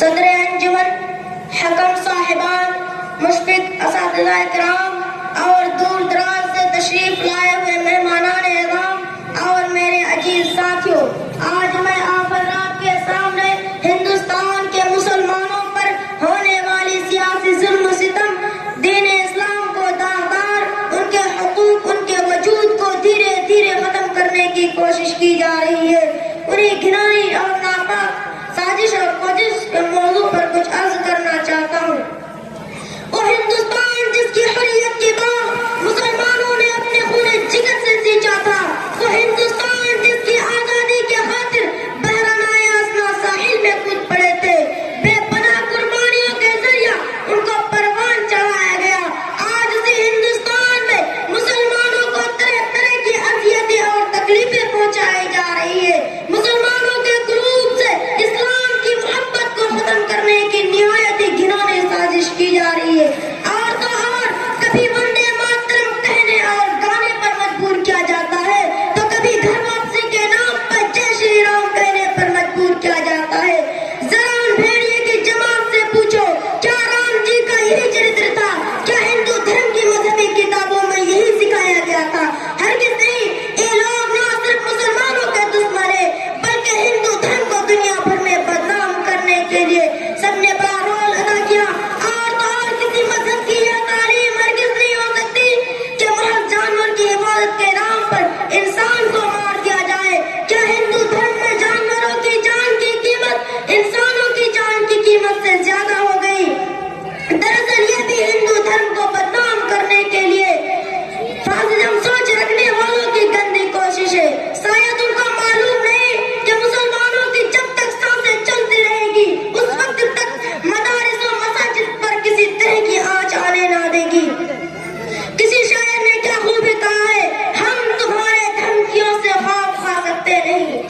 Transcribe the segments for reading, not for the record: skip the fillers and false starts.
صدر انجمن، حکم صاحبان، مشفق اساتذہ کرام اور دور دراز سے تشریف لائے ہوئے مہمانان اعظام اور میرے عزیز ساتھیوں، آج میں آپ حضرات کے سامنے ہندوستان کے مسلمانوں پر ہونے والی سیاسی ظلم و ستم، دین اسلام کو داغدار، ان کے حقوق، ان کے وجود کو دھیرے دھیرے ختم کرنے کی کوشش کی جا رہی ہے، انہیں گھنائی اور ناپاک سازش اور کوشش کے موضوع پر کچھ عرض کرنا چاہتا ہوں۔ وہ ہندوستان جس کی حریت کی باغ مسلمانوں نے اپنے خون جگر سے سینچا تھا، وہ ہندوستان جس کی آزادی کے خاطر بحرانۂ اسنا ساحل میں کود پڑے تھے، بے پناہ قربانیوں کے ذریعہ ان کو پروان چڑھایا گیا، آج اسی ہندوستان میں مسلمانوں کو طرح طرح کی اذیتیں اور تکلیفیں پہنچائی جا رہی ہے، مسلمانوں کے قلوب سے اسلام کی محبت کو ختم کرنے کی نہایت ہی گھناؤنی سازش کی جا رہی ہے، اور تو اور کبھی وندے ماترم کہنے اور گانے پر مجبور کیا جاتا ہے، تو کبھی گھر واپسی کے نام پر جے شری رام کہنے پر مجبور کیا جاتا ہے۔ ذرا ان بھیڑیے کی جماعت سے پوچھو، کیا رام جی کا یہی چرتر تھا؟ کیا ہندو دھرم کی مذہبی کتابوں میں یہی سکھایا گیا تھا؟ ہرگز نہیں، یہ لوگ نہ صرف مسلمانوں کے دشمن ہیں بلکہ ہندو دھرم کو دنیا بھر میں بدنام کرنے کے لیے سب نے بڑا رول ادا کیا، اور تو اور کسی مذہب کی یہ تعلیم ہرگز نہیں ہو سکتی کہ محض جانور کی حفاظت کے نام پر انسان کو مار دیا جائے۔ کیا ہندو دھرم میں جانوروں کی جان کی قیمت انسانوں کی جان کی قیمت سے زیادہ ہو گئی؟ دراصل یہ بھی ہندو دھرم کو بدنام کرنے کے لیے فاسدم سوچ رکھنے والوں کی گندی کوشش ہے۔ شاید ان کو معلوم نہیں کہ مسلمانوں کی جب تک سانسیں چلتی رہے گی اس وقت تک مدارس و مساجد پر کسی طرح کی آنچ آنے نہ دے گی۔ کسی شاعر نے کیا خوب کہا ہے، ہم تمہارے دھمکیوں سے خوف کھا سکتے نہیں،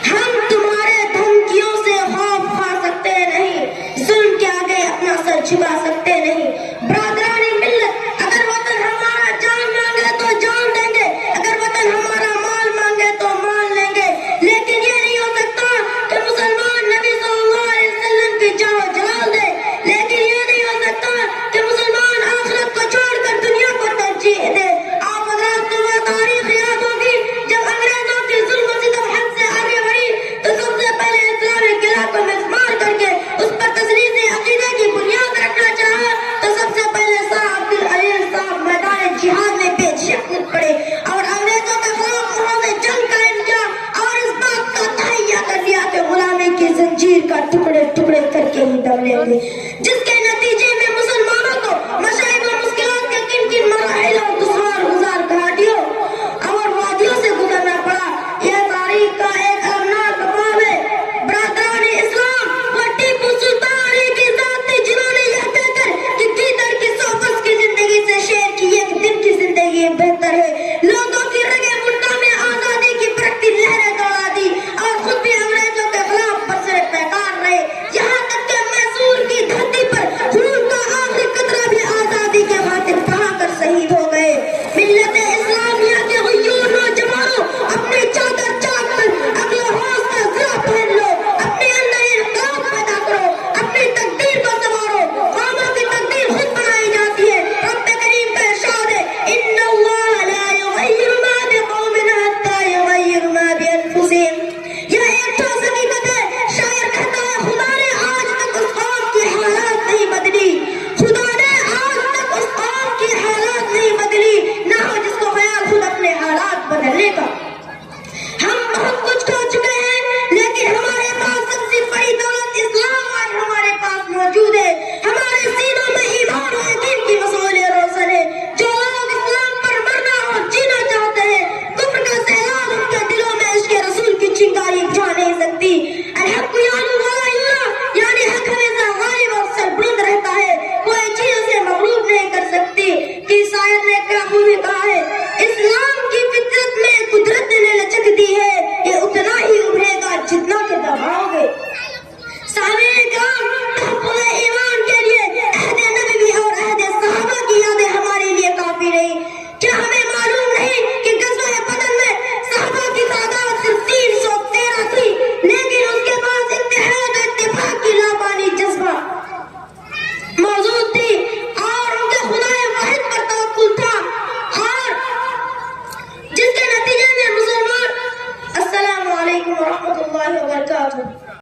ہم تمہارے دھمکیوں سے خوف کھا سکتے نہیں، ظلم کے آگے اپنا سر چھپا سکتے نہیں۔ برادرانی ملت، اگر وطن ہمارا جان مانگے تو جان دیں گے، اگر وطن ہمارا مال مانگے تو مال لیں گے، لیکن یہ نہیں ہو سکتا کہ مسلمان نبی صلی اللہ علیہ وسلم کی جاہ و جلال دے، لیکن یہ نہیں ہو سکتا کہ مسلمان آخرت کو چھوڑ کر دنیا کو ترجیح دے۔ آپ حضرات کو وہ تاریخ یاد ہوگی جب انگریزوں کی ظلم و ستم حد سے آگے بڑھی تو سب سے پہلے اسلامی قلعہ کو مسمار کر کے اس پر تسلیث عقیدے کی بنیاد رکھنا چاہا تو سب سے پہلے شاہ عبد العزیز صاحب میدان جہاد میں بے جھجک کود پڑے اور انگریزوں کے خلاف انہوں نے جنگ قائم کیا اور اس بات کا تہیہ کر دیا کہ غلامی کی زنجیر کا ٹکڑے ٹکڑے کر کے ہی دم لیں گے، جس کے نتیجے میں مسلمانوں کو